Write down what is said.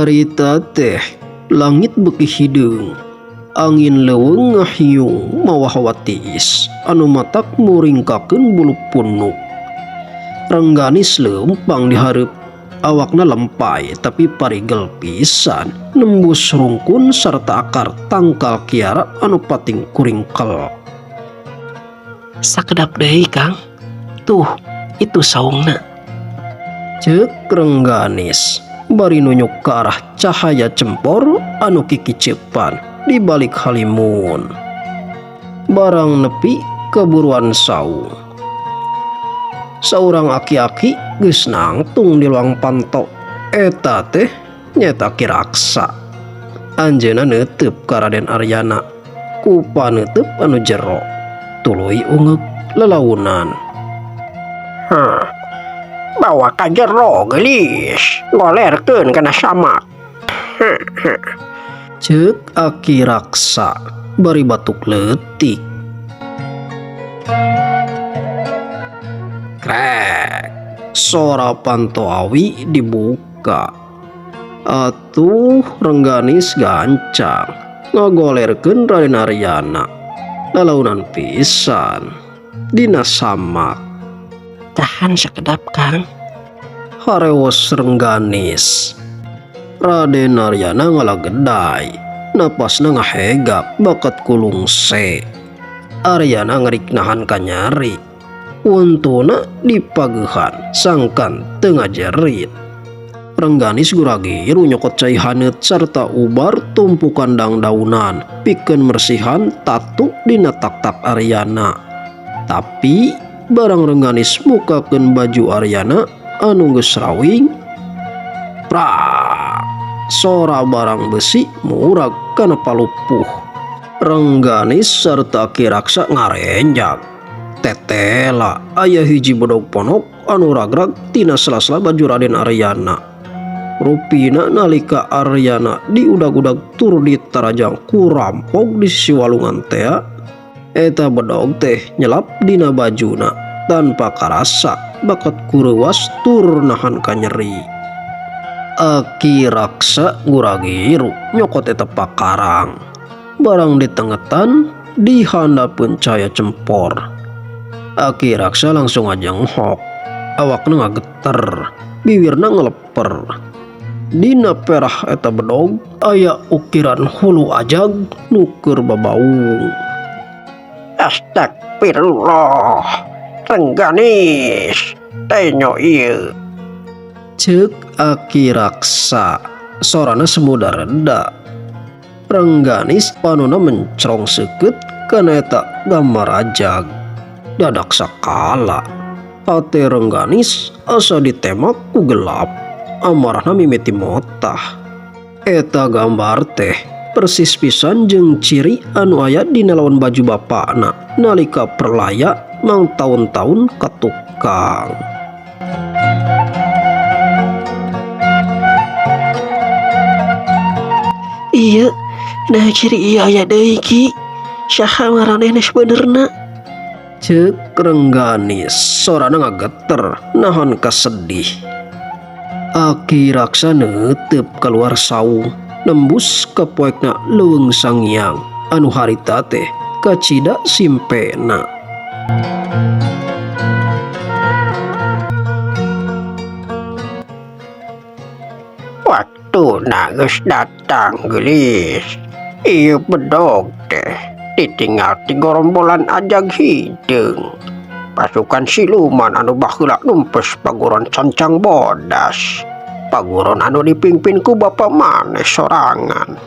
Harita teh langit beki hideung, angin leuweung ngahiung mawah watis anu matak muringkakeun bulu punuk. Rengganis leumpang di hareup, awakna lempai tapi parigel pisan, nembus rungkun sarta akar tangkal kiara anu pating kuringkel. Sakedap deui Kang, tuh itu saungna. Ceuk Rengganis bari nunjuk ke arah cahaya cempor anu kikicipan di balik halimun. Barang nepi keburuan saung, saurang aki-aki geus nangtung di luang panto. Eta teh nyata Ki Raksa. Anjeunna neuteub ka Raden Aryana ku paneuteub anu jero, tuluy ungeuk lelaunan. Bawa ka jero gelis, golerkeun kana samak. Ceuk Aki Raksa bari batuk leutik. Krek, sora panto awi dibuka. Atuh Rengganis gancang ngagolerkeun Raden Aryana, lalaunan pisan dina samak. Tahan sakedap Kang. Harewos Rengganis. Raden Aryana ngalagedai, napasna ngahegap bakat kulungse. Aryana ngerik nahan kanyari, untuna dipageuhan sangkan teu ngajerit. Rengganis guragiru nyokot cai haneut sarta ubar tumpukan dangdaunan pikeun mersihan tatu dina tak-tak Aryana. Tapi barang Rengganis mukakeun baju Aryana anu geus rawing, prak, sora barang besi murag kana palupuh. Rengganis sarta Ki Raksa ngarenjak. Tetela aya hiji bedog ponok anu ragrag tina sela-sela baju Raden Aryana. Rupina nalika Aryana diudag-udag tur ditarajang ku rampok di sisi walungan teh, eta bedog teh nyelap dina bajuna tanpa karasa bakat kureuwas tur nahan kanyeri. Aki Raksa guragiru nyokot eta pakarang. Barang ditengetan dihandapeun cahaya cempor. Aki Raksa langsung ajenghok, awakna ngageter, bibirna ngeleper. Dina perah eta bedog aya ukiran hulu ajag nuker babaung. Astagfirullah, Rengganis, tenyo ieu. Ceuk Aki Raksa, sorana semudah reda. Rengganis panuna mencrong seukeut kana eta gambar ajag. Dadak sakala hate Rengganis asa ditemak ku gelap, amarahna mimiti motah. Eta gambar teh persis pisan jeung ciri anu aya dina lawan baju bapakna nalika perlaya mang taun-taun ka tukang. Iya, nah ciri iya aya deui Ki. Saha ngaranehna sebenerna? Ceuk Rengganis, sorana ngageter nahan kasedih. Aki Raksa neuteub keluar saung, nembus ka poekna leuweung Sanghyang anu harita teh kacida simpena. Waktuna geus datang gelis. Ieu bedog teh ditinggal ti gorombolan ajag hideung. Pasukan siluman anu baheula numpes paguron Sancang Bodas. Paguron anu dipimpin ku bapa maneh sorangan.